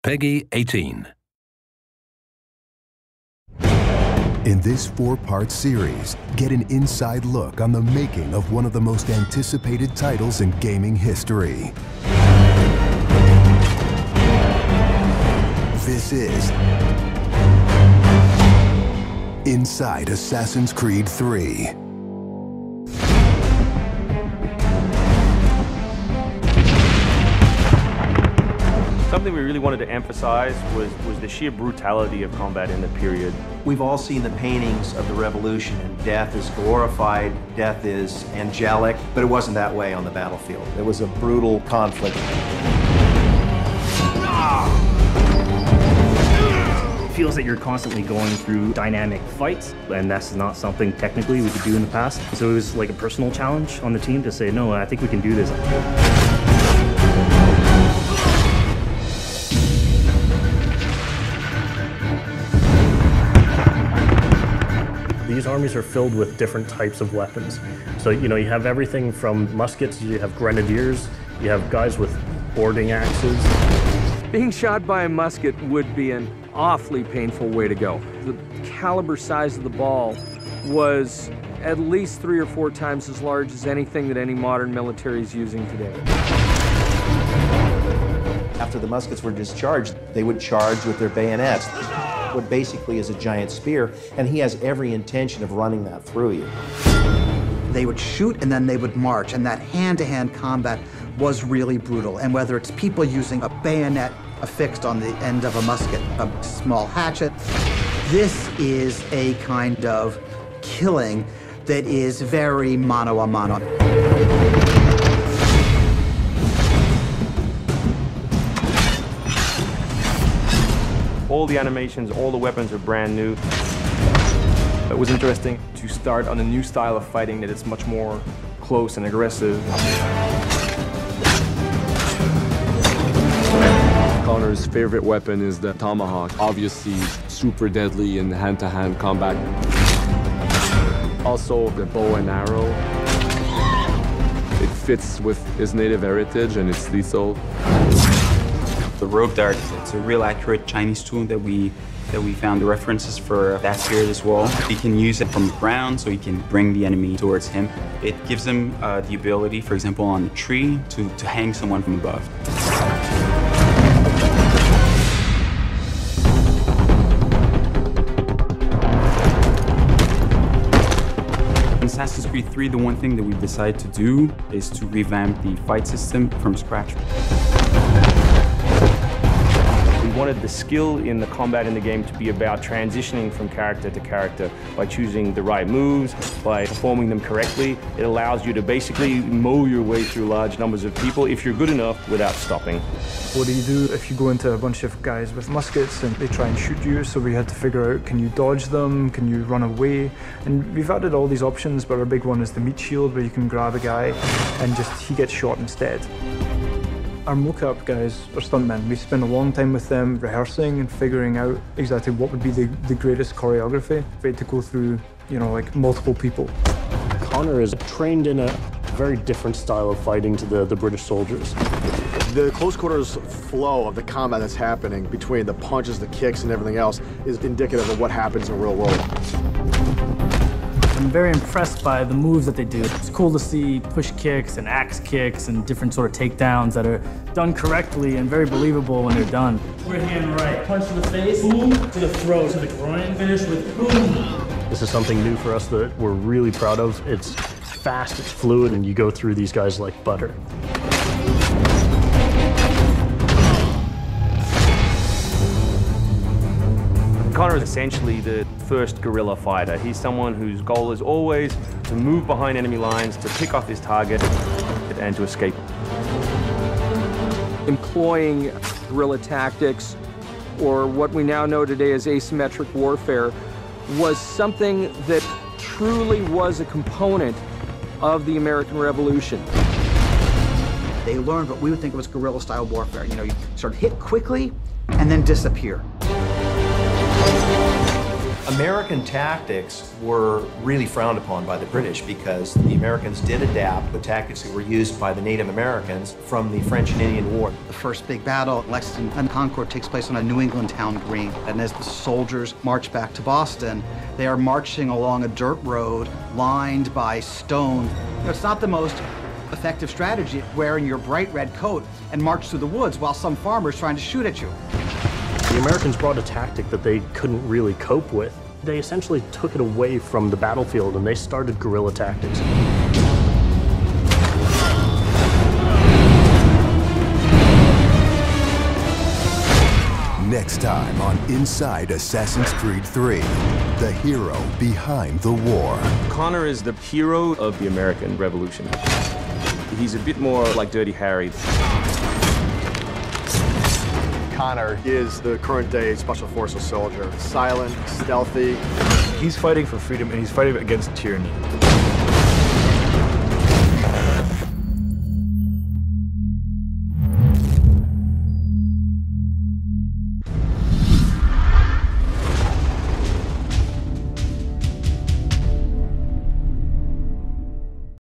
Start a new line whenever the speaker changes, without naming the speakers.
Peggy 18.
In this 4-part series, get an inside look on the making of one of the most anticipated titles in gaming history. This is Inside Assassin's Creed 3.
Something we really wanted to emphasize was the sheer brutality of combat in the period.
We've all seen the paintings of the Revolution, and death is glorified, death is angelic, but it wasn't that way on the battlefield. It was a brutal conflict.
It feels that you're constantly going through dynamic fights, and that's not something technically we could do in the past. So it was like a personal challenge on the team to say, no, I think we can do this. These armies are filled with different types of weapons. So, you have everything from muskets, you have grenadiers, you have guys with boarding axes.
Being shot by a musket would be an awfully painful way to go. The caliber size of the ball was at least 3 or 4 times as large as anything that any modern military is using today.
After the muskets were discharged, they would charge with their bayonets. What basically is a giant spear, and he has every intention of running that through you.
They would shoot and then they would march, and that hand-to-hand combat was really brutal. And whether it's people using a bayonet affixed on the end of a musket, a small hatchet, this is a kind of killing that is very mano a mano.
All the animations, all the weapons are brand new.
It was interesting to start on a new style of fighting that is much more close and aggressive.
Connor's favorite weapon is the tomahawk, obviously super deadly in hand-to-hand combat. Also the bow and arrow. It fits with his native heritage and it's lethal.
The rope dart, it's a real accurate Chinese tool that we found the references for that period as well. He can use it from the ground, so he can bring the enemy towards him. It gives him the ability, for example, on a tree, to hang someone from above. In Assassin's Creed 3, the one thing that we decided to do is to revamp the fight system from scratch.
We wanted the skill in the combat in the game to be about transitioning from character to character by choosing the right moves, by performing them correctly. It allows you to basically mow your way through large numbers of people if you're good enough without stopping.
What do you do if you go into a bunch of guys with muskets and they try and shoot you? So we had to figure out, can you dodge them? Can you run away? And we've added all these options, but our big one is the meat shield, where you can grab a guy and he gets shot instead. Our mocap guys are stuntmen. We spend a long time with them rehearsing and figuring out exactly what would be the greatest choreography. We had to go through, like multiple people.
Connor is trained in a very different style of fighting to the British soldiers.
The close quarters flow of the combat that's happening between the punches, the kicks, and everything else is indicative of what happens in the real world.
I'm very impressed by the moves that they do. It's cool to see push kicks and axe kicks and different sort of takedowns that are done correctly and very believable when they're done.
Right hand right, punch to the face, boom, to the throat, to the groin, finish with boom. This is something new for us that we're really proud of. It's fast, it's fluid, and you go through these guys like butter.
Connor is essentially the first guerrilla fighter. He's someone whose goal is always to move behind enemy lines, to pick off his target, and to escape.
Employing guerrilla tactics, or what we now know today as asymmetric warfare, was something that truly was a component of the American Revolution.
They learned what we would think was guerrilla-style warfare. You sort of hit quickly and then disappear.
American tactics were really frowned upon by the British because the Americans did adapt the tactics that were used by the Native Americans from the French and Indian War.
The first big battle, Lexington and Concord, takes place on a New England town green. And as the soldiers march back to Boston, they are marching along a dirt road lined by stone. It's not the most effective strategy, wearing your bright red coat and march through the woods while some farmer's trying to shoot at you.
The Americans brought a tactic that they couldn't really cope with. They essentially took it away from the battlefield and they started guerrilla tactics.
Next time on Inside Assassin's Creed 3, the hero behind the war.
Connor is the hero of the American Revolution. He's a bit more like Dirty Harry.
Connor is the current day Special Forces soldier. Silent, stealthy.
He's fighting for freedom and he's fighting against tyranny.